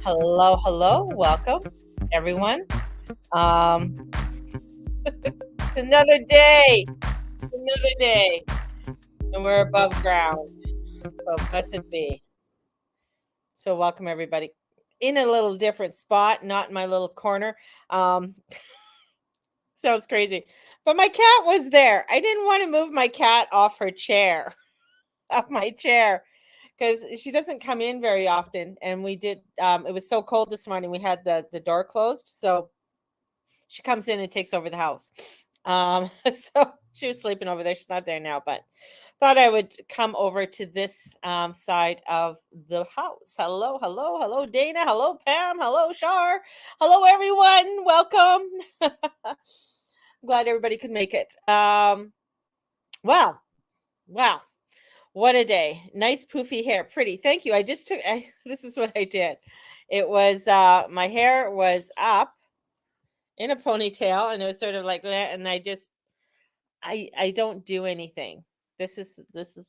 Hello, hello, welcome everyone. Um, it's another day, another day, and we're above ground. So blessed be. So welcome everybody. In a little different spot, not in my little corner. Um, sounds crazy, but my cat was there. I didn't want to move my cat off her chair, off my chair, because she doesn't come in very often. And we did. It was so cold this morning. We had the door closed, so she comes in and takes over the house. So she was sleeping over there. She's not there now, but thought I would come over to this side of the house. Hello, hello, hello, Dana. Hello, Pam. Hello, Shar. Hello, everyone. Welcome. Glad everybody could make it. Wow, wow. What a day. Nice poofy hair. Pretty. Thank you. This is what I did. It was, my hair was up in a ponytail and it was sort of like that. And I don't do anything. This is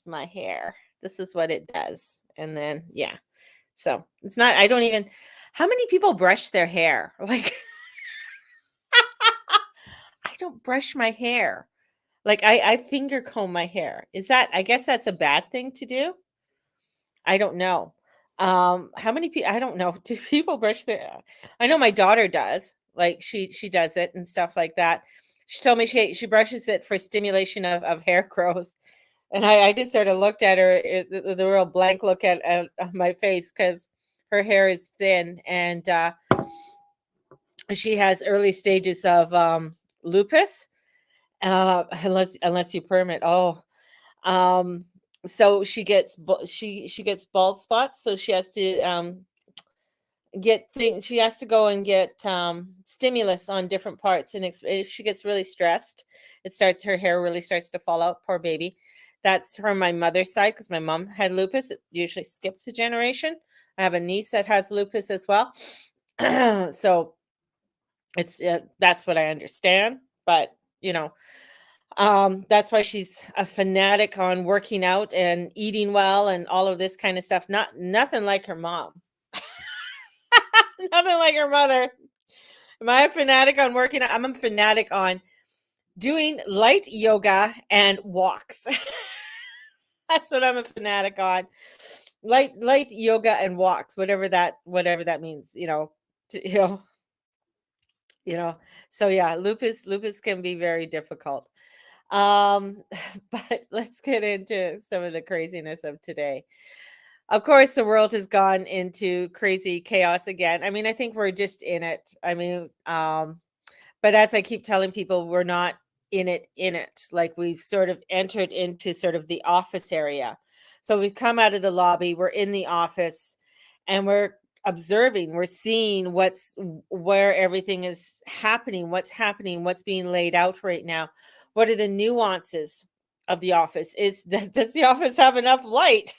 my hair. This is what it does. And then, yeah. So it's not, I don't even, how many people brush their hair? Like, I don't brush my hair. Like I finger comb my hair. I guess that's a bad thing to do. I don't know. How many people? I don't know. Do people brush their? I know my daughter does. Like she does it and stuff like that. She told me she brushes it for stimulation of hair growth, and I just sort of looked at her, the real blank look at my face because her hair is thin and she has early stages of lupus. Unless you perm it. Oh, um, so she gets bald spots, so she has to get things. She has to go and get stimulus on different parts, and if she gets really stressed, her hair really starts to fall out. Poor baby. That's from my mother's side because my mom had lupus. It usually skips a generation. I have a niece that has lupus as well, so it's that's what I understand. But you know, that's why she's a fanatic on working out and eating well and all of this kind of stuff. Nothing like her mom. Nothing like her mother. Am I a fanatic on working out? I'm a fanatic on doing light yoga and walks. That's what I'm a fanatic on. Light yoga and walks, whatever that means, to, you know. So yeah, lupus can be very difficult. Um, but let's get into some of the craziness of today. Of course, the world has gone into crazy chaos again. I mean, I think we're just in it. I mean, but as I keep telling people, we're not in it. Like we've sort of entered into sort of the office area. So we've come out of the lobby, we're in the office, and we're observing, we're seeing where everything is happening, what's being laid out right now. What are the nuances of the office? Does the office have enough light?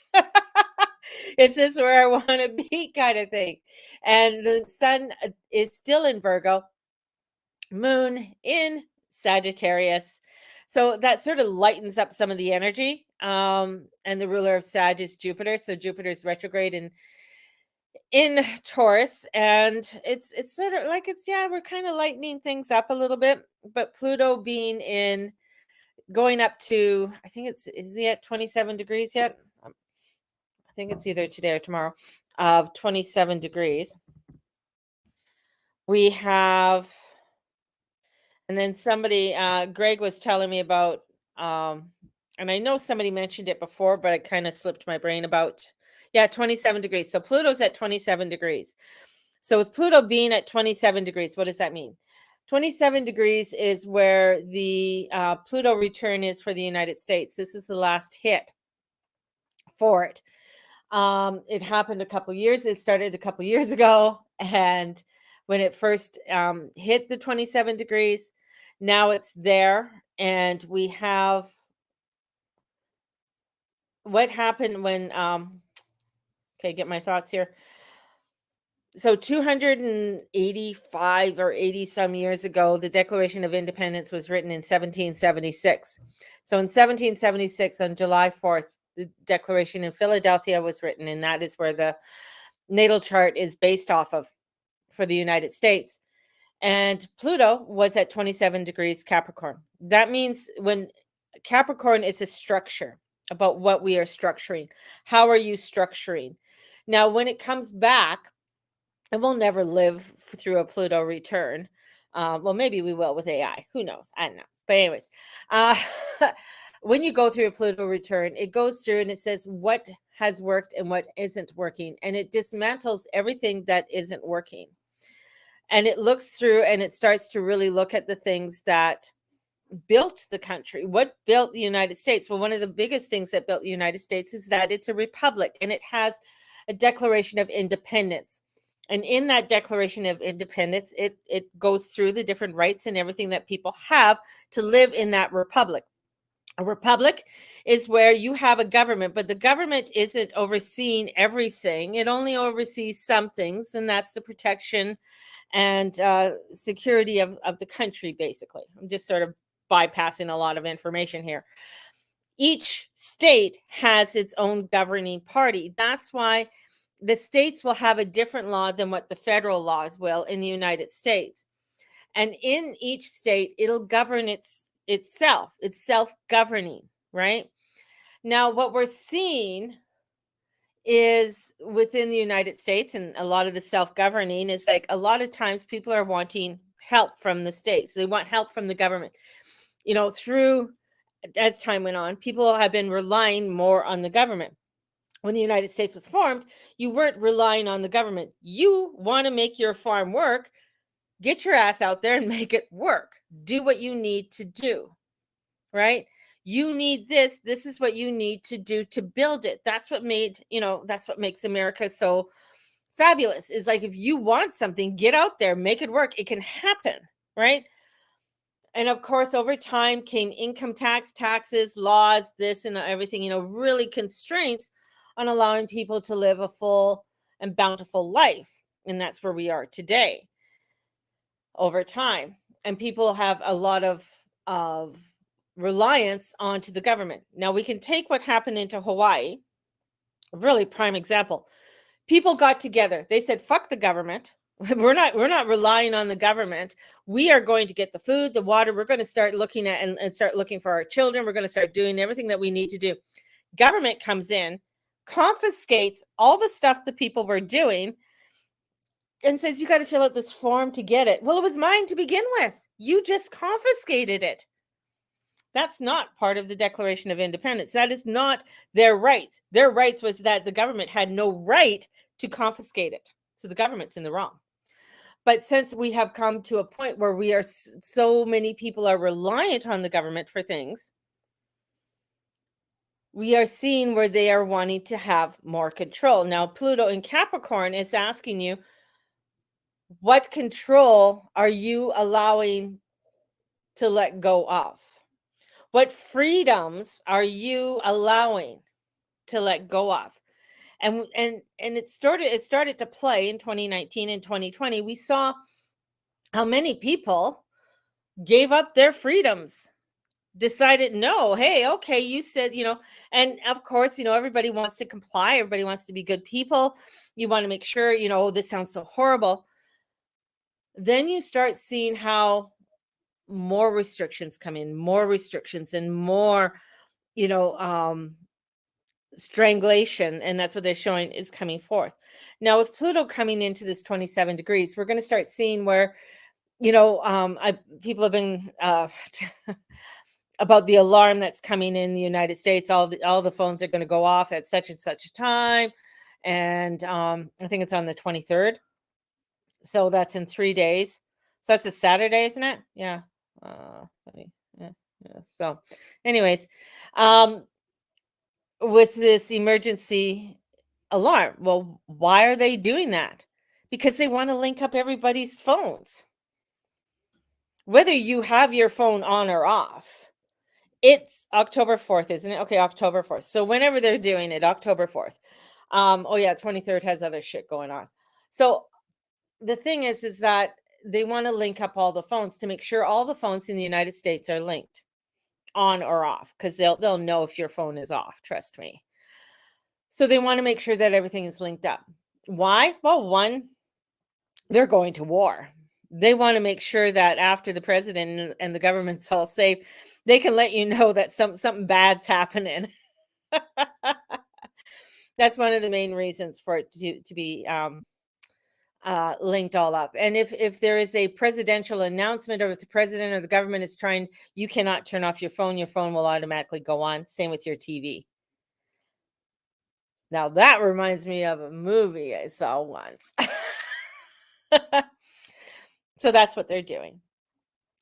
Is this where I want to be, kind of thing? And the sun is still in Virgo, moon in Sagittarius. So that sort of lightens up some of the energy. And the ruler of Sag is Jupiter. So Jupiter's retrograde in Taurus. And it's sort of like we're kind of lightening things up a little bit. But Pluto going up to, I think is he at 27 degrees yet? I think it's either today or tomorrow of 27 degrees. We have, and then somebody, Greg was telling me about, and I know somebody mentioned it before, but it kind of slipped my brain about, 27 degrees. So Pluto's at 27 degrees. So with Pluto being at 27 degrees, what does that mean? 27 degrees is where the Pluto return is for the United States. This is the last hit for it. It happened it started a couple years ago. And when it first hit the 27 degrees, now it's there. And we have what happened when, okay, get my thoughts here. So 285 or 80 some years ago, the Declaration of Independence was written in 1776. So in 1776, on July 4th, the Declaration in Philadelphia was written, and that is where natal chart is based off of for the United States. And Pluto was at 27 degrees Capricorn. That means when Capricorn is a structure about what we are structuring. How are you structuring? Now, when it comes back, and we'll never live through a Pluto return. Well, maybe we will with AI. Who knows? I don't know. But anyways, uh, when you go through a Pluto return, it goes through and it says what has worked and what isn't working, and it dismantles everything that isn't working. And it looks through and it starts to really look at the things that built the country. What built the United States? Well, one of the biggest things that built the United States is that it's a republic and it has a Declaration of Independence. And in that Declaration of Independence, it goes through the different rights and everything that people have to live in that republic. A republic is where you have a government, but the government isn't overseeing everything. It only oversees some things, and that's the protection and security of the country, basically. I'm just sort of bypassing a lot of information here. Each state has its own governing party. That's why the states will have a different law than what the federal laws will in the United States. And in each state, it'll govern itself. It's self-governing, right? Now, what we're seeing is within the United States, and a lot of the self-governing is like a lot of times people are wanting help from the states. They want help from the government. Through as time went on, people have been relying more on the government. When the United States was formed, you weren't relying on the government. You want to make your farm work, get your ass out there and make it work. Do what you need to do, right? You need this. This is what you need to do to build it. That's what makes America so fabulous. Is like, if you want something, get out there, make it work. It can happen, right? And of course, over time came income taxes, laws, this and everything, really constraints on allowing people to live a full and bountiful life. And that's where we are today over time. And people have a lot of reliance onto the government. Now we can take what happened into Hawaii, a really prime example. People got together. They said, fuck the government. We're not relying on the government. We are going to get the food, the water. We're going to start looking at and start looking for our children. We're going to start doing everything that we need to do. Government comes in, confiscates all the stuff the people were doing, and says, you got to fill out this form to get it. Well, it was mine to begin with. You just confiscated it. That's not part of the Declaration of Independence. That is not their rights. Their rights was that the government had no right to confiscate it. So the government's in the wrong. But since we have come to a point where we are so many people are reliant on the government for things, we are seeing where they are wanting to have more control. Now, Pluto in Capricorn is asking you, what control are you allowing to let go of? What freedoms are you allowing to let go of? And it started to play in 2019 and 2020. We saw how many people gave up their freedoms, decided, no, hey, okay, you said, and of course, everybody wants to comply. Everybody wants to be good people. You want to make sure, oh, this sounds so horrible. Then you start seeing how more restrictions come in, more restrictions and more, strangulation, and that's what they're showing is coming forth. Now, with Pluto coming into this 27 degrees, we're going to start seeing where, people have been about the alarm that's coming in the United States. All the phones are going to go off at such and such a time, and I think it's on the 23rd. So that's in 3 days. So that's a Saturday, isn't it? Yeah. Yeah. So, anyways, with this emergency alarm. Well, why are they doing that? Because they want to link up everybody's phones. Whether you have your phone on or off, it's October 4th, isn't it? Okay, October 4th. So whenever they're doing it, October 4th. Oh yeah, 23rd has other shit going on. So the thing is that they want to link up all the phones to make sure all the phones in the United States are linked on or off, because they'll know if your phone is off, trust me. So they want to make sure that everything is linked up. Why? Well, one, they're going to war. They want to make sure that after the president and the government's all safe, they can let you know that something bad's happening. That's one of the main reasons for it to be linked all up. And if there is a presidential announcement, or if the president or the government is trying, you cannot turn off your phone. Your phone will automatically go on. Same with your TV. Now that reminds me of a movie I saw once. So that's what they're doing.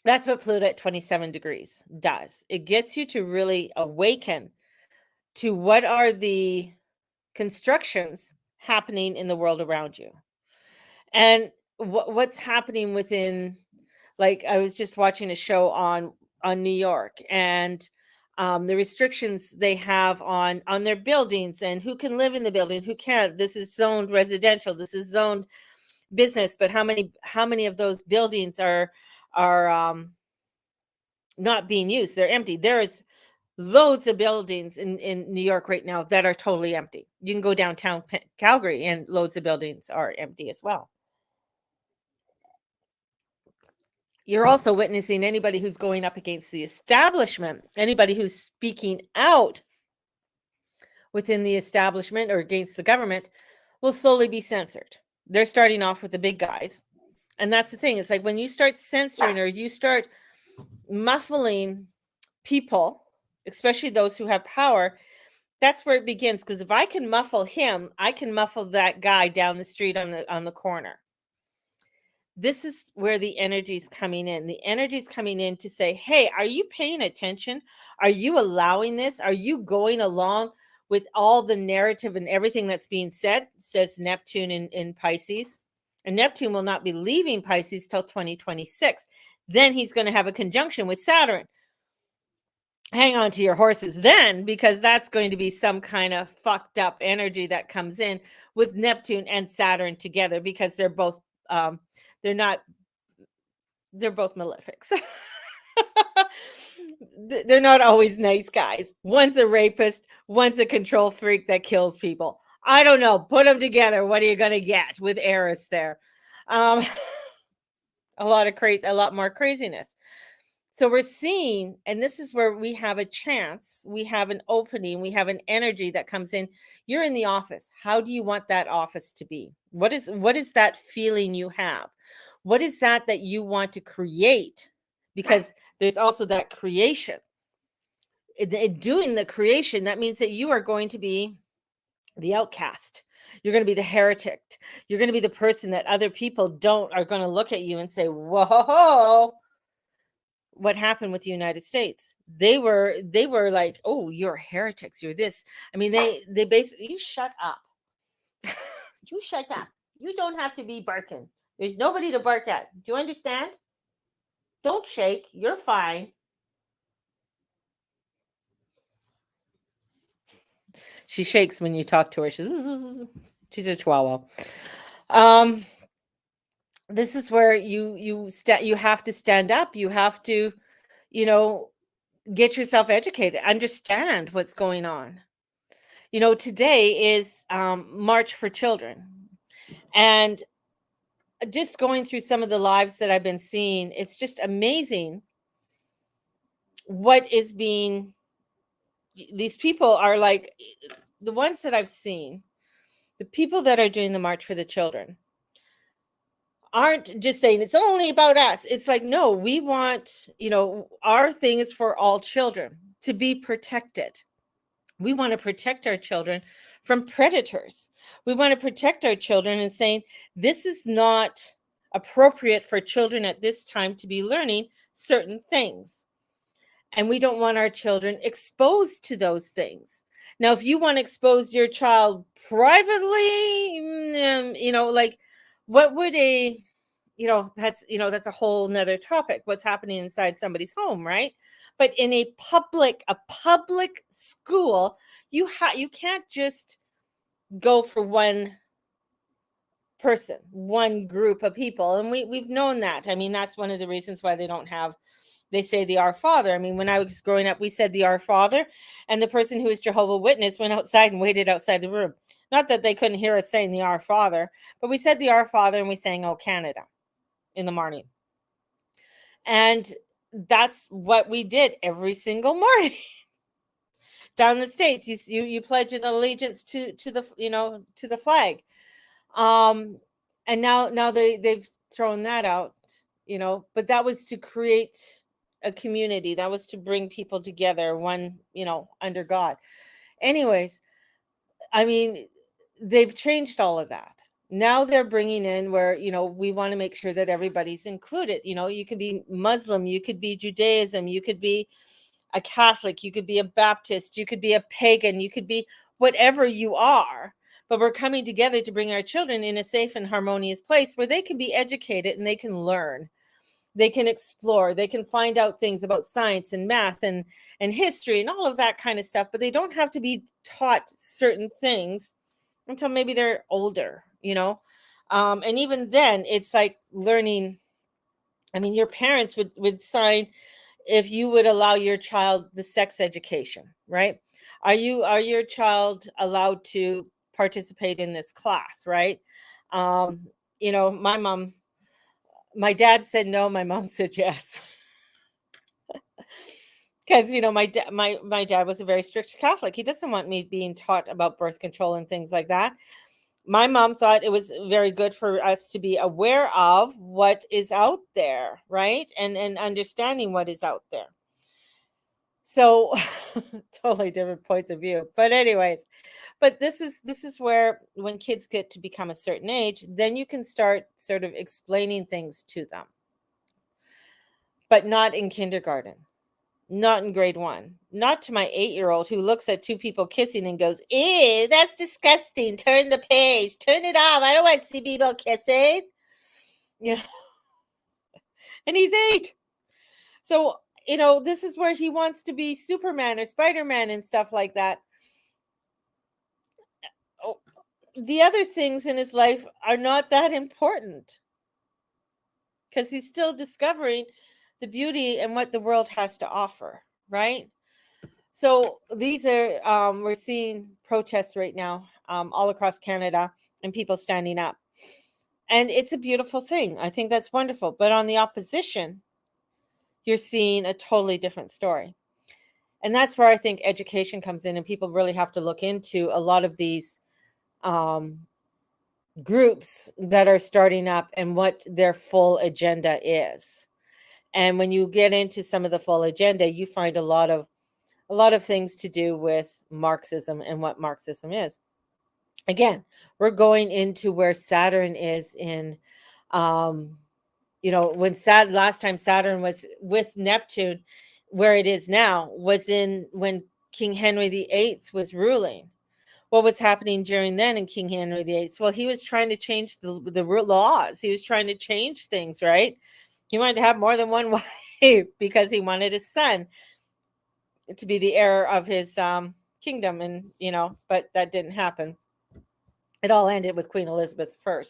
That's what Pluto at 27 degrees does. It gets you to really awaken to what are the constructions happening in the world around you, and what's happening within. Like, I was just watching a show on New York, and the restrictions they have on their buildings, and who can live in the building, who can't. This is zoned residential, this is zoned business, but how many of those buildings are not being used? They're empty. There is loads of buildings in New York right now that are totally empty. You can go downtown Calgary and loads of buildings are empty as well. You're also witnessing anybody who's going up against the establishment, anybody who's speaking out within the establishment or against the government will slowly be censored. They're starting off with the big guys. And that's the thing. It's like when you start censoring or you start muffling people, especially those who have power, that's where it begins. Because if I can muffle him, I can muffle that guy down the street on the corner. This is where the energy is coming in. The energy is coming in to say, hey, are you paying attention? Are you allowing this? Are you going along with all the narrative and everything that's being said? Says Neptune in Pisces. And Neptune will not be leaving Pisces till 2026. Then he's going to have a conjunction with Saturn. Hang on to your horses then, because that's going to be some kind of fucked up energy that comes in with Neptune and Saturn together, because they're both they're both malefics. They're not always nice guys. One's a rapist, one's a control freak that kills people. I don't know. Put them together. What are you going to get with Eris there? A lot more craziness. So we're seeing, and this is where we have a chance, we have an opening, we have an energy that comes in. You're in the office. How do you want that office to be? What is that feeling you have? What is that you want to create? Because there's also that creation. In doing the creation, that means that you are going to be the outcast. You're going to be the heretic. You're going to be the person that other people are going to look at you and say, whoa. What happened with the United States? They were like, oh, you're heretics, you're this. I mean, they basically, you shut up. You shut up. You don't have to be barking. There's nobody to bark at. Do you understand? Don't shake. You're fine. She shakes when you talk to her. She's a chihuahua. This is where you have to stand up. You have to, get yourself educated, understand what's going on. Today is March for Children. And just going through some of the lives that I've been seeing, it's just amazing what is being, these people are like, the ones that I've seen, the people that are doing the March for the Children aren't just saying it's only about us. It's like, no, we want, our thing is for all children to be protected. We want to protect our children from predators. We want to protect our children and saying, this is not appropriate for children at this time to be learning certain things. And we don't want our children exposed to those things. Now, if you want to expose your child privately, like, what would that's a whole nother topic. What's happening inside somebody's home, right? But in a public school, you can't just go for one person, one group of people. And we've known that. I mean, that's one of the reasons why they don't have they say the Our Father. I mean, when I was growing up, we said the Our Father, and the person who was Jehovah's Witness went outside and waited outside the room. Not that they couldn't hear us saying the Our Father, but we said the Our Father and we sang "Oh Canada" in the morning. And that's what we did every single morning. Down in the States, you pledge an allegiance to the, to the flag. And now they've thrown that out, but that was to create a community. That was to bring people together, one, under God. Anyways, I mean, they've changed all of that. Now they're bringing in where, we want to make sure that everybody's included. You could be Muslim, you could be Judaism, you could be a Catholic, you could be a Baptist, you could be a pagan, you could be whatever you are. But we're coming together to bring our children in a safe and harmonious place where they can be educated and they can learn. They can explore, they can find out things about science and math and history and all of that kind of stuff, but they don't have to be taught certain things until maybe they're older, and even then it's like learning. I mean, your parents would sign if you would allow your child the sex education, right? Are your child allowed to participate in this class, right? um my dad said no, my mom said yes. Because my dad was a very strict Catholic. He doesn't want me being taught about birth control and things like that. My mom thought it was very good for us to be aware of what is out there, right? And understanding what is out there. So totally different points of view. But anyways, but this is where when kids get to become a certain age, then you can start sort of explaining things to them. But not in kindergarten. Not in grade 1. Not to my 8-year-old who looks at two people kissing and goes, "Ew, that's disgusting. Turn the page. Turn it off. I don't want to see people kissing." You know, and he's 8. So, this is where he wants to be Superman or Spider-Man and stuff like that. Oh, the other things in his life are not that important because he's still discovering the beauty and what the world has to offer, right? So these are, we're seeing protests right now, all across Canada, and people standing up. And it's a beautiful thing. I think that's wonderful. But on the opposition, you're seeing a totally different story. And that's where I think education comes in, and people really have to look into a lot of these um, groups that are starting up and what their full agenda is. And when you get into some of the full agenda, you find a lot of things to do with Marxism and what Marxism is. Again, we're going into where Saturn is in, when last time Saturn was with Neptune, where it is now, was in when King Henry VIII was ruling. What was happening during then in King Henry VIII? Well, he was trying to change the laws. He was trying to change things, right? He wanted to have more than one wife because he wanted his son to be the heir of his kingdom, and but that didn't happen. It all ended with Queen Elizabeth I.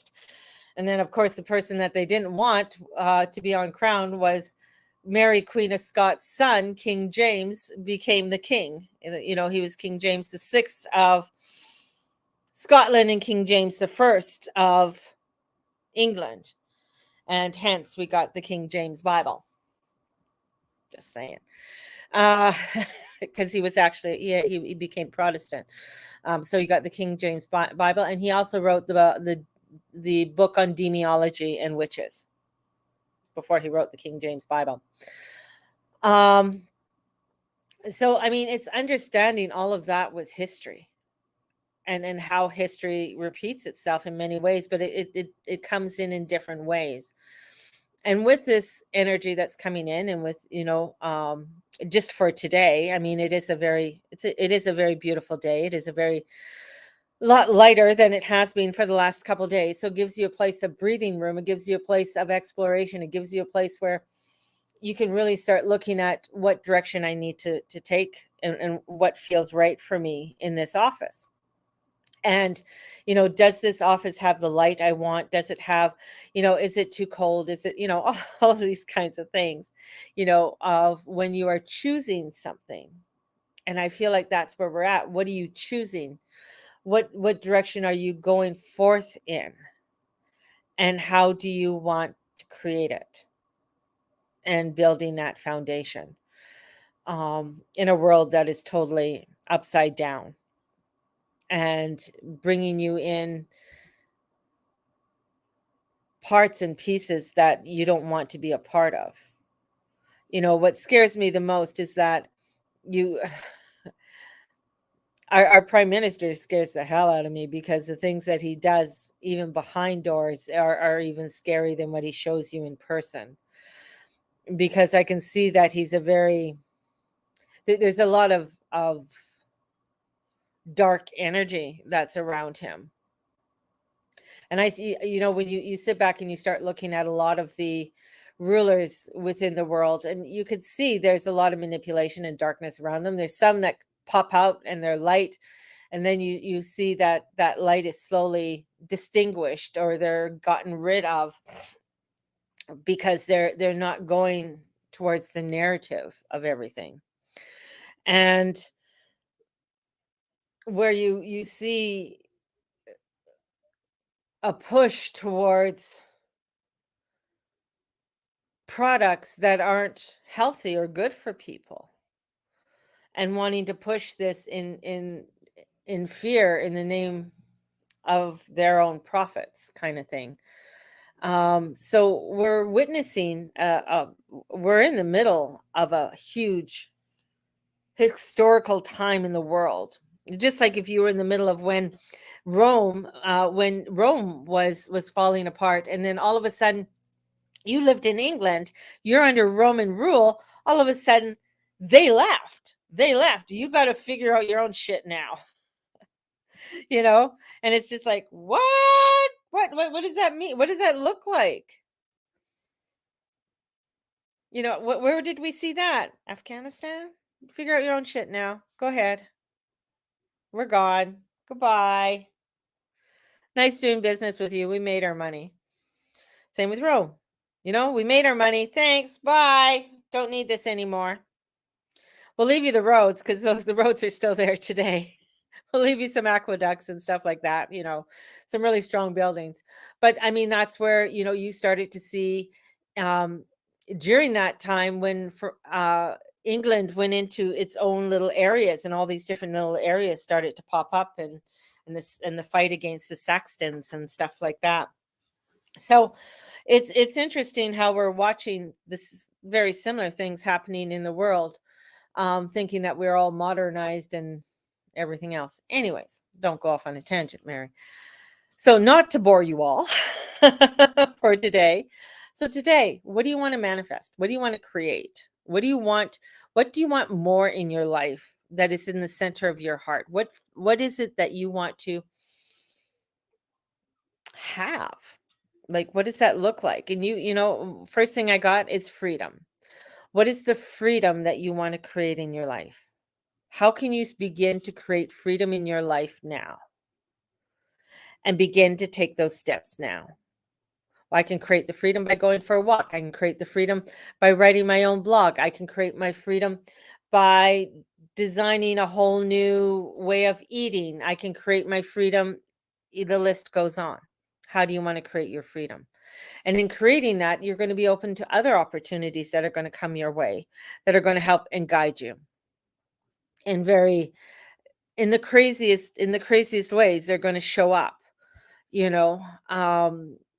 And then, of course, the person that they didn't want to be on crown was Mary, Queen of Scots' son. King James became the king. He was King James VI of Scotland and King James I of England. And hence we got the King James Bible. Just saying. Because he was actually, he became Protestant. So you got the King James Bible, and he also wrote the book on demoniology and witches before he wrote the King James Bible. So I mean, it's understanding all of that with history, and how history repeats itself in many ways, but it comes in different ways. And with this energy that's coming in, and with just for today, I mean, it is a very beautiful day. It is a very lot lighter than it has been for the last couple of days. So it gives you a place of breathing room. It gives you a place of exploration. It gives you a place where you can really start looking at what direction I need to take, and what feels right for me in this office. And, does this office have the light I want? Does it have, is it too cold? Is it, all of these kinds of things, of when you are choosing something. And I feel like that's where we're at. What are you choosing? What direction are you going forth in? And how do you want to create it and building that foundation in a world that is totally upside down and bringing you in parts and pieces that you don't want to be a part of. What scares me the most is that you our prime minister scares the hell out of me because the things that he does even behind doors are even scary than what he shows you in person, because I can see that he's a very there's a lot of dark energy that's around him. And I see, when you sit back and you start looking at a lot of the rulers within the world, and you could see there's a lot of manipulation and darkness around them. There's some that pop out and they're light, and then you see that that light is slowly distinguished or they're gotten rid of because they're not going towards the narrative of everything. And where you see a push towards products that aren't healthy or good for people, and wanting to push this in fear in the name of their own profits, kind of thing. So we're witnessing we're in the middle of a huge historical time in the world, just like if you were in the middle of when Rome was falling apart, and then all of a sudden you lived in England, you're under Roman rule, all of a sudden they left. They left. You got to figure out your own shit now, you know? And it's just like, what? What does that mean? What does that look like? Where did we see that? Afghanistan? Figure out your own shit now. Go ahead. We're gone. Goodbye. Nice doing business with you. We made our money. Same with Rome. We made our money. Thanks. Bye. Don't need this anymore. We'll leave you the roads because the roads are still there today. We'll leave you some aqueducts and stuff like that, some really strong buildings. But I mean, that's where, you started to see um, during that time when England went into its own little areas, and all these different little areas started to pop up, and the fight against the Saxons and stuff like that. So it's interesting how we're watching this very similar things happening in the world, thinking that we're all modernized and everything else. Anyways, don't go off on a tangent, Mary. So, not to bore you all for today. So, today, what do you want to manifest? What do you want to create? What do you want? What do you want more in your life that is in the center of your heart? What is it that you want to have? Like, what does that look like? And first thing I got is freedom. What is the freedom that you want to create in your life? How can you begin to create freedom in your life now and begin to take those steps now? Well, I can create the freedom by going for a walk. I can create the freedom by writing my own blog. I can create my freedom by designing a whole new way of eating. I can create my freedom. The list goes on. How do you want to create your freedom? And in creating that, you're going to be open to other opportunities that are going to come your way, that are going to help and guide you in the craziest ways. They're going to show up, you know,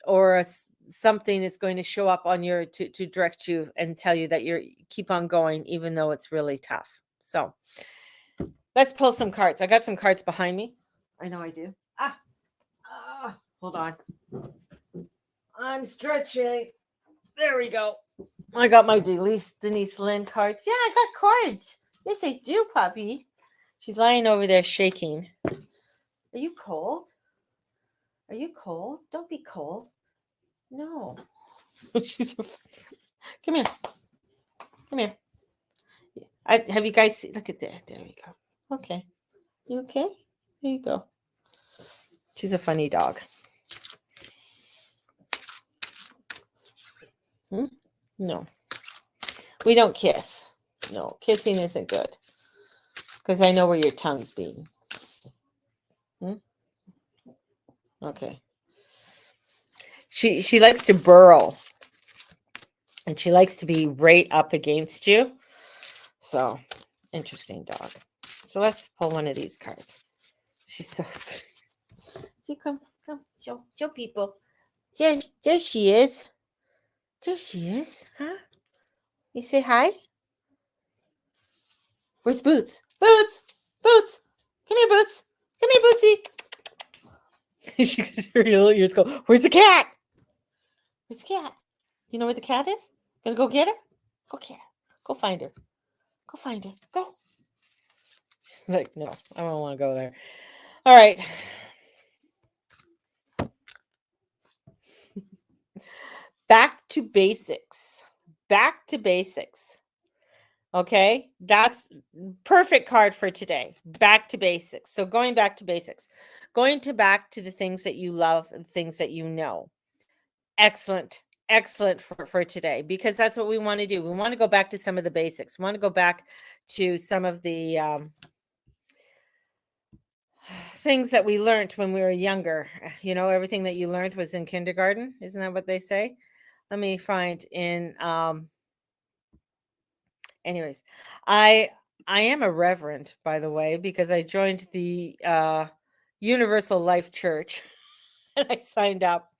or something is going to show up on your to direct you and tell you that you're keep on going, even though it's really tough. So let's pull some cards. I got some cards behind me. I know I do. Hold on. I'm stretching. There we go. I got my Denise Lynn cards. Yeah, I got cards. Yes, I do, puppy. She's lying over there shaking. Are you cold? Are you cold? Don't be cold. No. Come here. Come here. Have you guys seen? Look at that. There we go. Okay. You okay? There you go. She's a funny dog. Hmm? No, we don't kiss. No, kissing isn't good because I know where your tongue's being. Hmm? Okay. She likes to burrow, and she likes to be right up against you. So, interesting dog. So let's pull one of these cards. She's so sweet. See, come, show people. There she is. There she is, huh? You say hi? Where's Boots? Boots! Boots! Come here, Boots! Come here, Bootsy! She can hear your little ears go, where's the cat? Where's the cat? Do you know where the cat is? Gonna go get her? Go get her. Go find her. Go find her. Go. Like, no, I don't want to go there. All right. Back to basics. Back to basics. Okay, that's perfect card for today. Back to basics. So going back to basics, back to the things that you love and things that you know. Excellent. Excellent for today because that's what we want to do. We want to go back to some of the basics. We want to go back to some of the things that we learned when we were younger. You know, everything that you learned was in kindergarten. Isn't that what they say? Let me find in anyways, I I am a reverend, by the way, because I joined the Universal Life Church and I signed up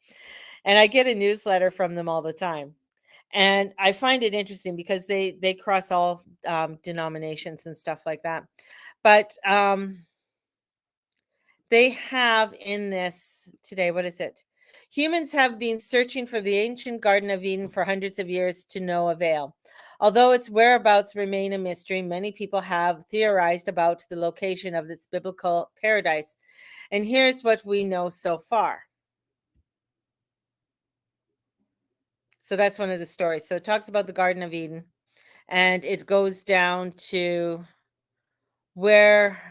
and I get a newsletter from them all the time. And I find it interesting because they cross all denominations and stuff like that. But they have in this today, what is it? Humans have been searching for the ancient Garden of Eden for hundreds of years to no avail. Although its whereabouts remain a mystery, many people have theorized about the location of its biblical paradise. And here's what we know so far. So that's one of the stories. So it talks about the Garden of Eden, and it goes down to where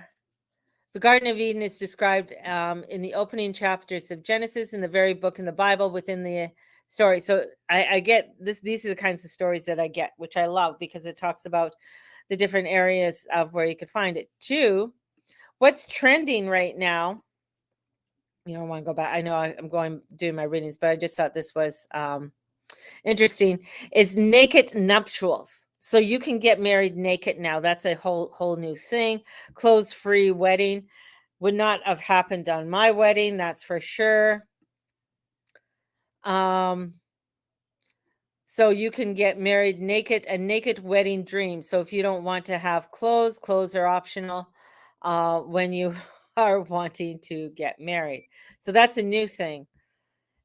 the Garden of Eden is described in the opening chapters of Genesis, in the very book in the Bible within the story. So I get this. These are the kinds of stories that I get, which I love because it talks about the different areas of where you could find it. Two, what's trending right now? You don't want to go back. I know I'm going doing my readings, but I just thought this was interesting. Is naked nuptials. So you can get married naked now. That's a whole new thing. Clothes free wedding would not have happened on my wedding, that's for sure. So you can get married naked, a naked wedding dream. So if you don't want to have clothes, clothes are optional when you are wanting to get married. So that's a new thing.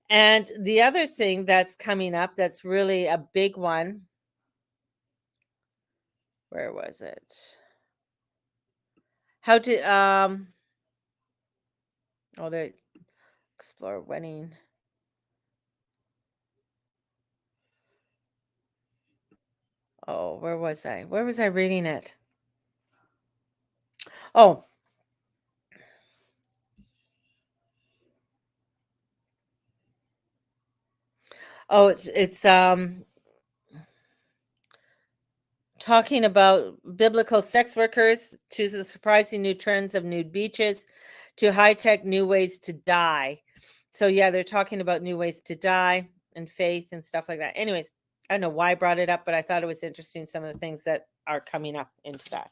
And the other thing that's coming up that's really a big one. Where was it? How to they explore wedding. Oh, where was I? Where was I reading it? Oh, it's talking about biblical sex workers to the surprising new trends of nude beaches to high-tech new ways to die. So yeah, they're talking about new ways to die and faith and stuff like that. Anyways, I don't know why I brought it up, but I thought it was interesting some of the things that are coming up into that.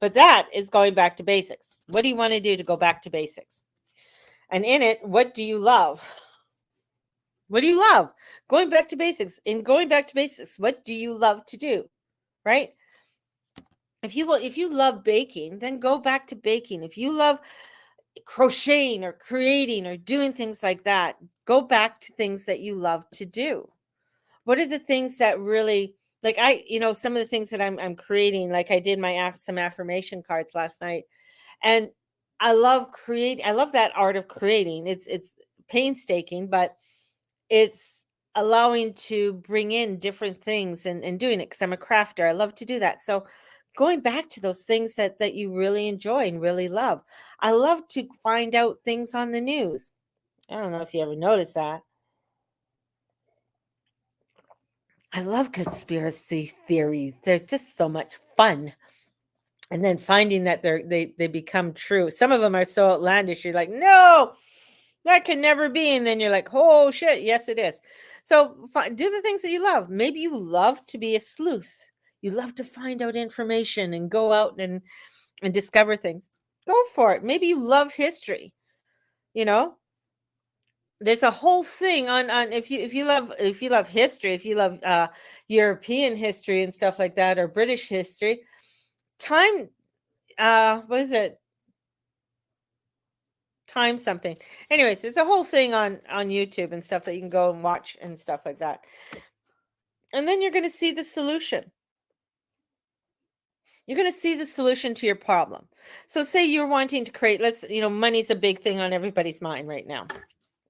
But that is going back to basics. What do you want to do to go back to basics? And in it, what do you love? What do you love? Going back to basics. In going back to basics, what do you love to do? Right? If you love baking, then go back to baking. If you love crocheting or creating or doing things like that, go back to things that you love to do. What are the things that really like some of the things that I'm creating, like I did some affirmation cards last night, and I love that art of creating. It's painstaking, but it's allowing to bring in different things and doing it because I'm a crafter. I love to do that. So going back to those things that you really enjoy and really love. I love to find out things on the news. I don't know if you ever noticed that. I love conspiracy theories. They're just so much fun. And then finding that they become true. Some of them are so outlandish. You're like, no, that can never be. And then you're like, oh shit, yes it is. So do the things that you love. Maybe you love to be a sleuth. You love to find out information and go out and discover things. Go for it. Maybe you love history. You know, there's a whole thing on if you love history, if you love European history and stuff like that, or British history. Time what is it? Time something. Anyways, there's a whole thing on YouTube and stuff that you can go and watch and stuff like that. And then you're going to see the solution. You're going to see the solution to your problem. So say you're wanting to create, money's a big thing on everybody's mind right now.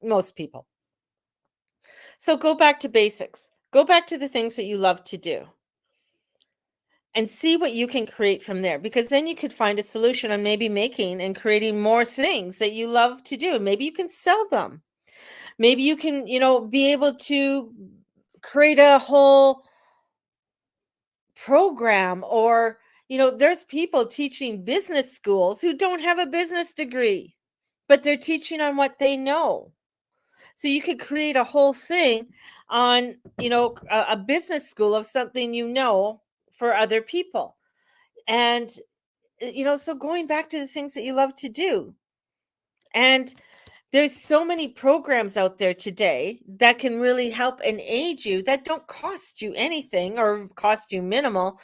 Most people. So go back to basics. Go back to the things that you love to do and see what you can create from there, because then you could find a solution on maybe making and creating more things that you love to do. Maybe you can sell them. Maybe you can, be able to create a whole program, or, there's people teaching business schools who don't have a business degree, but they're teaching on what they know. So you could create a whole thing on, a business school of something, for other people. And, so going back to the things that you love to do. And there's so many programs out there today that can really help and aid you, that don't cost you anything or cost you minimal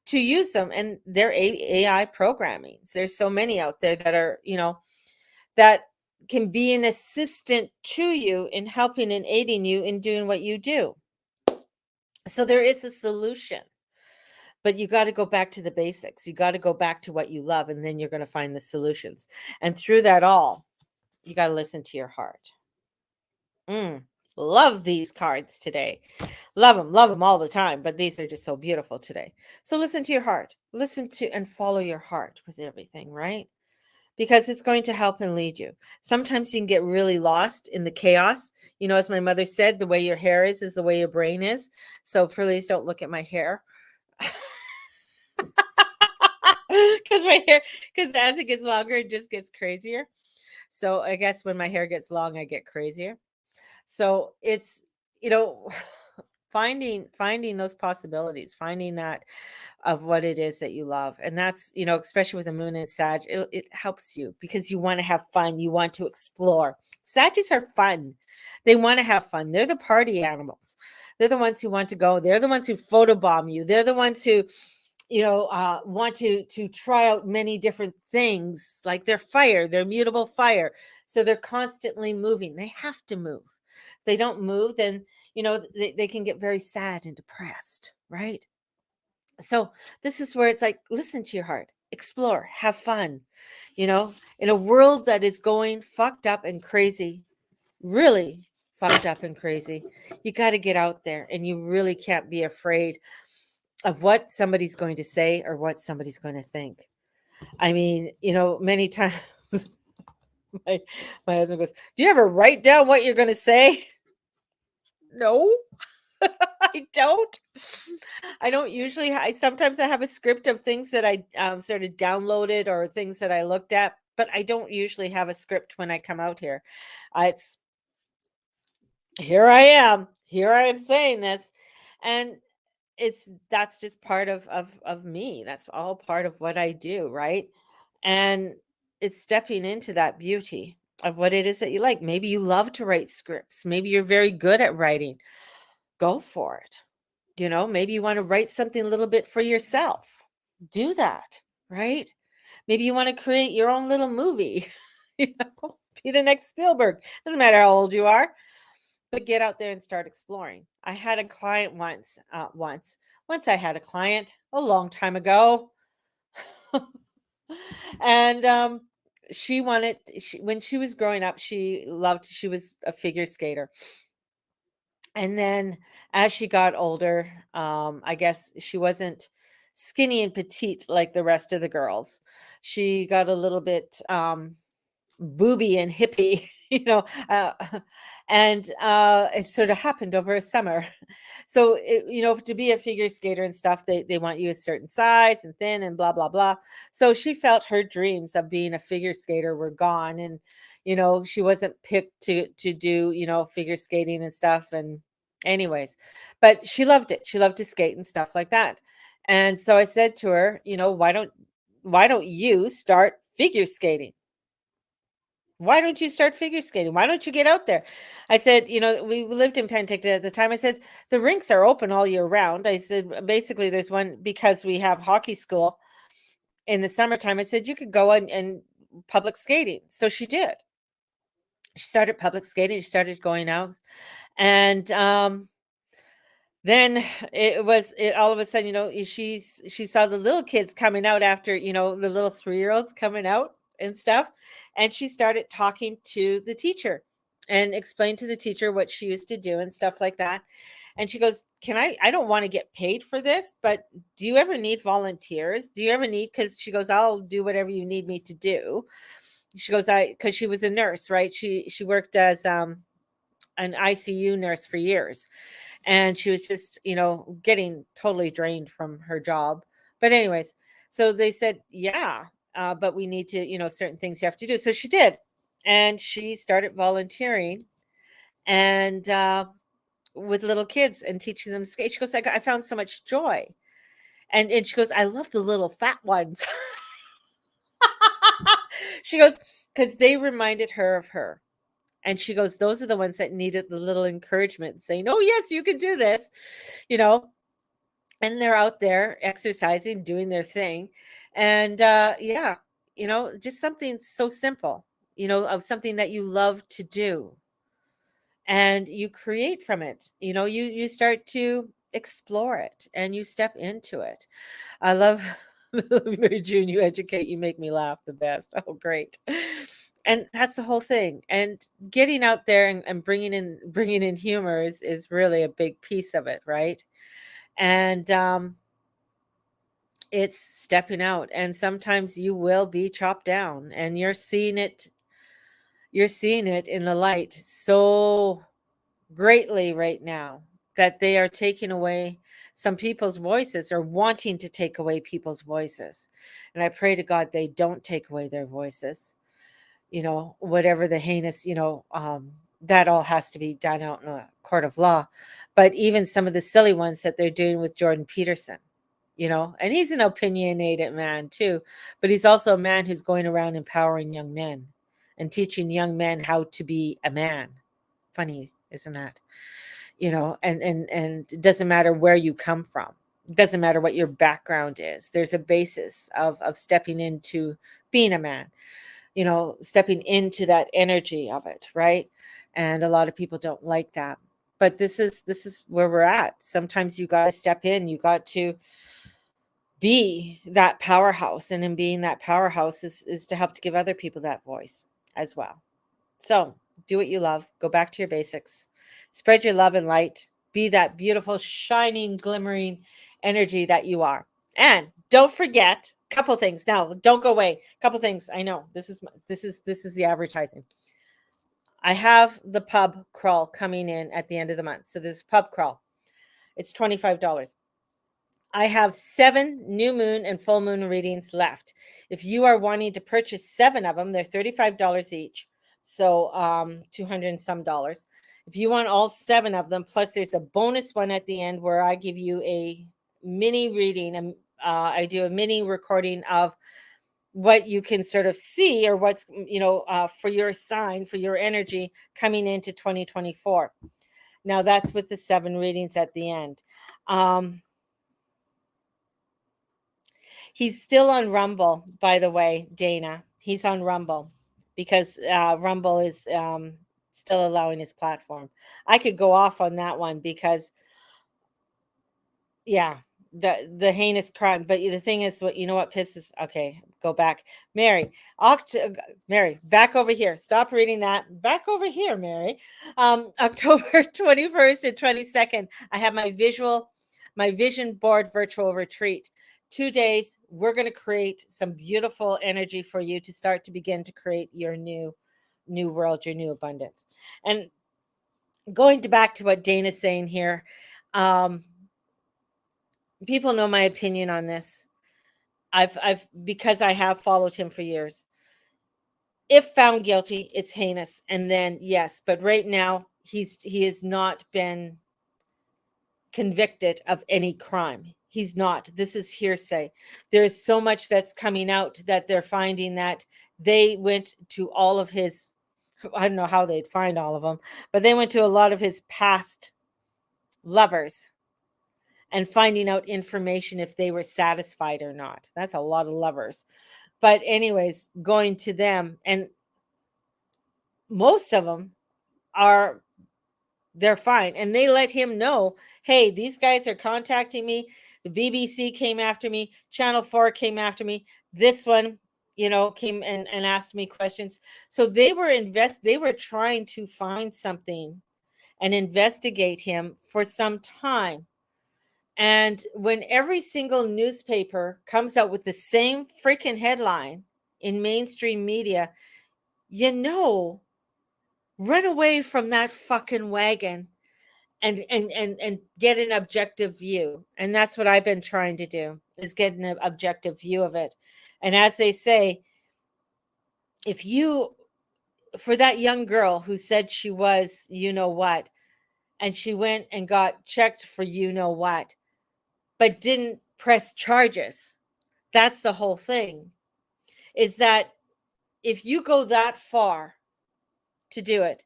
to use them. And they're AI programming. There's so many out there that are, that can be an assistant to you in helping and aiding you in doing what you do. So there is a solution, but you got to go back to the basics. You got to go back to what you love, and then you're going to find the solutions. And through that all, you got to listen to your heart. Mm, love these cards today. Love them all the time, but these are just so beautiful today. So listen to your heart. Listen to and follow your heart with everything, right? Because it's going to help and lead you. Sometimes you can get really lost in the chaos. As my mother said, the way your hair is the way your brain is. So please don't look at my hair. Because as it gets longer, it just gets crazier. So I guess when my hair gets long, I get crazier. So it's, you know, finding those possibilities, finding that of what it is that you love. And that's, especially with the moon and Sag, it helps you because you want to have fun. You want to explore. Sagittarius are fun. They want to have fun. They're the party animals. They're the ones who want to go. They're the ones who photobomb you. They're the ones who, want to try out many different things, like they're mutable fire. So they're constantly moving. They have to move. If they don't move, then, they can get very sad and depressed, right? So this is where it's like, listen to your heart, explore, have fun, in a world that is going fucked up and crazy, really fucked up and crazy. You got to get out there, and you really can't be afraid of what somebody's going to say or what somebody's going to think. I mean, many times my, my husband goes, do you ever write down what you're going to say? No. I don't. I don't usually. Sometimes I have a script of things that I sort of downloaded or things that I looked at, but I don't usually have a script when I come out here. It's here I am. Here I am saying this, and that's just part of me. That's all part of what I do, right? And it's stepping into that beauty of what it is that you like. Maybe you love to write scripts. Maybe you're very good at writing. Go for it. Maybe you want to write something a little bit for yourself. Do that, right? Maybe you want to create your own little movie. Be the next Spielberg. Doesn't matter how old you are, but get out there and start exploring. I had a client once I had a client a long time ago. And when she was growing up, she was a figure skater. And then as she got older, I guess she wasn't skinny and petite like the rest of the girls. She got a little bit booby and hippie, and it sort of happened over a summer. So, to be a figure skater and stuff, they want you a certain size and thin and blah, blah, blah. So she felt her dreams of being a figure skater were gone. And, she wasn't picked to do, figure skating and stuff. And anyways, but she loved it. She loved to skate and stuff like that. And so I said to her, why don't you start figure skating? Why don't you start figure skating? Why don't you get out there? I said, we lived in Penticton at the time. I said, the rinks are open all year round. I said, basically, there's one because we have hockey school in the summertime. I said, you could go and public skating. So she did. She started public skating. She started going out. And then it all of a sudden, she saw the little kids coming out after, the little 3-year-olds coming out and stuff. And she started talking to the teacher and explained to the teacher what she used to do and stuff like that. And she goes, I don't want to get paid for this, but do you ever need volunteers? Do you ever need, because she goes, I'll do whatever you need me to do. She goes, because she was a nurse, right? She worked as an ICU nurse for years. And she was just, getting totally drained from her job. But anyways, so they said, yeah, but we need to, certain things you have to do. So she did. And she started volunteering and with little kids and teaching them to skate. She goes, I found so much joy. And she goes, I love the little fat ones. She goes, because they reminded her of her. And she goes, those are the ones that needed the little encouragement, saying, oh, yes, you can do this, and they're out there exercising, doing their thing. And yeah, just something so simple, of something that you love to do. And you create from it, you start to explore it and you step into it. I love Mary June, you educate, you make me laugh the best. Oh, great. And that's the whole thing. And getting out there and bringing in humor is really a big piece of it, right? And it's stepping out. And sometimes you will be chopped down, and you're seeing it. You're seeing it in the light so greatly right now that they are taking away some people's voices, or wanting to take away people's voices. And I pray to God they don't take away their voices. Whatever the heinous, that all has to be done out in a court of law. But even some of the silly ones that they're doing with Jordan Peterson, and he's an opinionated man too, but he's also a man who's going around empowering young men and teaching young men how to be a man. Funny, isn't that? And it doesn't matter where you come from. It doesn't matter what your background is. There's a basis of stepping into being a man, stepping into that energy of it, right? And a lot of people don't like that. But this is where we're at. Sometimes you got to step in, you got to be that powerhouse. And in being that powerhouse is to help to give other people that voice as well. So do what you love. Go back to your basics. Spread your love and light. Be that beautiful, shining, glimmering energy that you are. And don't forget a couple things. Now, don't go away. A couple things. I know this is the advertising. I have the pub crawl coming in at the end of the month. So this pub crawl, it's $25. I have 7 new moon and full moon readings left. If you are wanting to purchase 7 of them, they're $35 each. So 200 and some dollars. If you want all 7 of them, plus there's a bonus one at the end where I give you a mini reading, and I do a mini recording of what you can sort of see, or what's, for your sign, for your energy coming into 2024. Now that's with the 7 readings at the end. He's still on Rumble, by the way, Dana. He's on Rumble because Rumble is still allowing his platform. I could go off on that one because, yeah, the heinous crime. But the thing is, what pisses? Okay, go back, Mary. Mary, back over here. Stop reading that. Back over here, Mary. October 21st and 22nd, I have my vision board virtual retreat. 2 days, we're going to create some beautiful energy for you to start to begin to create your new world, your new abundance. And going back to what Dana's saying here, um, people know my opinion on this. I've because I have followed him for years. If found guilty, it's heinous, and then yes, but right now he has not been convicted of any crime. He's not. This is hearsay. There's so much that's coming out that they're finding that they went to all of his, I don't know how they'd find all of them, but they went to a lot of his past lovers and finding out information if they were satisfied or not. That's a lot of lovers. But anyways, going to them, and most of them are, they're fine. And they let him know, hey, these guys are contacting me. The BBC came after me. Channel 4 came after me. This one, came and asked me questions. So they were trying to find something and investigate him for some time. And when every single newspaper comes out with the same freaking headline in mainstream media, run away from that fucking wagon and get an objective view. And that's what I've been trying to do, is get an objective view of it. And as they say, if you, for that young girl who said she was what, and she went and got checked for what, but didn't press charges, that's the whole thing, is that if you go that far to do it,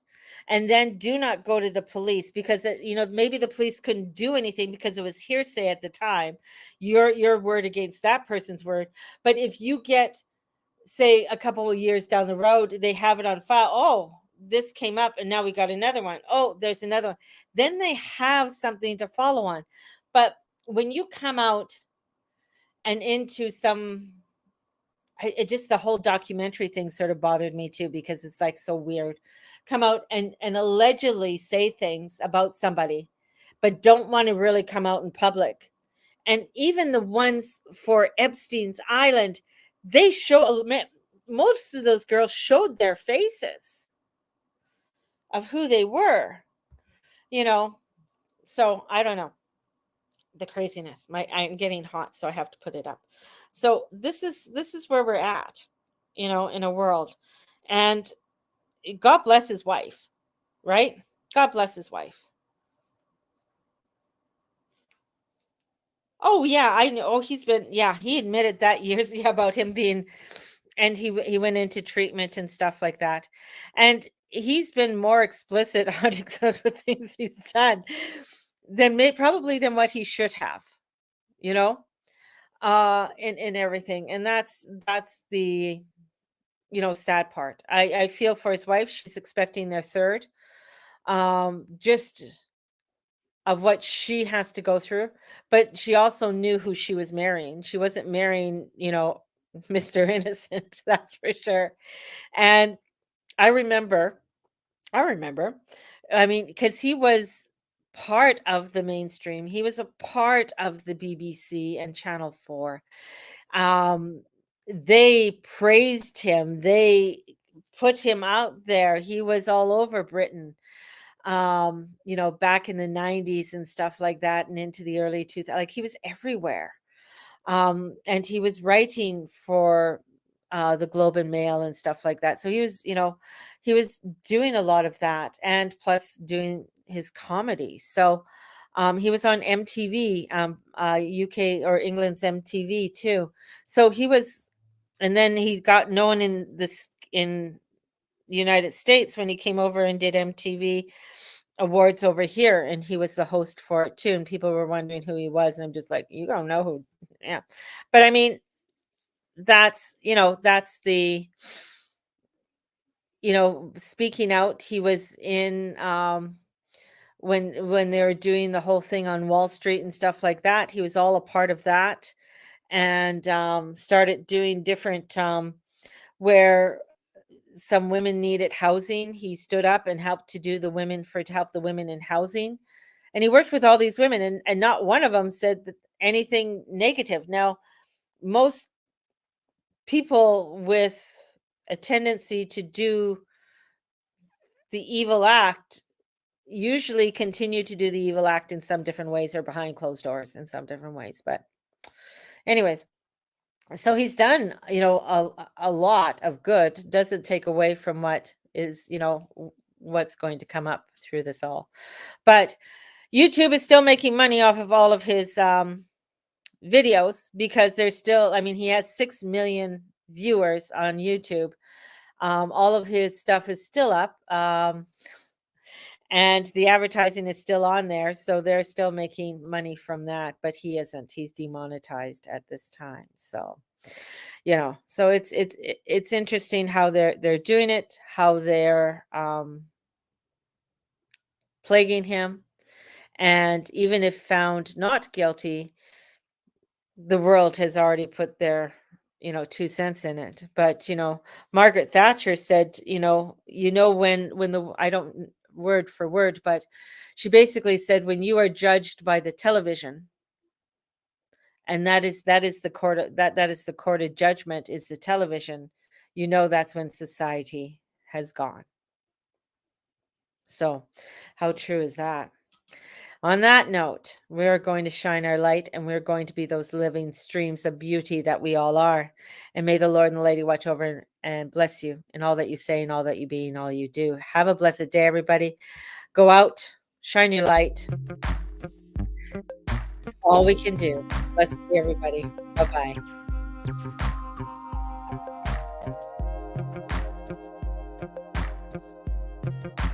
and then do not go to the police, because maybe the police couldn't do anything because it was hearsay at the time, your word against that person's word. But if you get, say, a couple of years down the road, they have it on file, oh, this came up and now we got another one, oh, there's another one, then they have something to follow on. But when you come out and into some, it just, the whole documentary thing sort of bothered me too, because it's like so weird. Come out and allegedly say things about somebody, but don't want to really come out in public. And even the ones for Epstein's Island, they show, most of those girls showed their faces of who they were, you know. So I don't know, the craziness. I'm getting hot, so I have to put it up. So this is where we're at, in a world. And God bless his wife, right? God bless his wife. Oh yeah, I know. Oh, he admitted that years about him being, and he went into treatment and stuff like that. And he's been more explicit on some of things he's done probably than what he should have, you know, in everything. And that's the, sad part. I feel for his wife. She's expecting their third. Just of what she has to go through, but she also knew who she was marrying. She wasn't marrying, Mr. Innocent, that's for sure. And I remember, I mean, because he was part of the mainstream. He was a part of the BBC and Channel 4. They praised him. They put him out there. He was all over Britain, back in the 90s and stuff like that, and into the early 2000s. Like, he was everywhere. And he was writing for the Globe and Mail and stuff like that. So he was doing a lot of that, and plus doing his comedy. So he was on MTV, UK or England's MTV too. So he was, and then he got known in the United States when he came over and did MTV Awards over here, and he was the host for it too, and people were wondering who he was, and I'm just like, you don't know who. Yeah. But I mean, that's the, speaking out. He was in, when they were doing the whole thing on Wall Street and stuff like that, he was all a part of that. And started doing different, where some women needed housing, he stood up and helped to help the women in housing. And he worked with all these women, and not one of them said anything negative. Now, most people with a tendency to do the evil act usually continue to do the evil act in some different ways or behind closed doors in some different ways. But anyways, so he's done, a lot of good. Doesn't take away from what is, what's going to come up through this all. But YouTube is still making money off of all of his videos because there's still, I mean, he has 6 million viewers on YouTube. All of his stuff is still up. And the advertising is still on there, so they're still making money from that, but he isn't. He's demonetized at this time. So, so it's interesting how they're doing it, how they're plaguing him, and even if found not guilty, the world has already put their 2 cents in it. But Margaret Thatcher said, when the I don't word for word, but she basically said, when you are judged by the television, and that is the court that is the court of judgment, is the television, that's when society has gone. So how true is that? On that note, we're going to shine our light, and we're going to be those living streams of beauty that we all are. And may the Lord and the Lady watch over and bless you in all that you say and all that you be and all you do. Have a blessed day, everybody. Go out, shine your light. It's all we can do. Blessed day, everybody. Bye bye.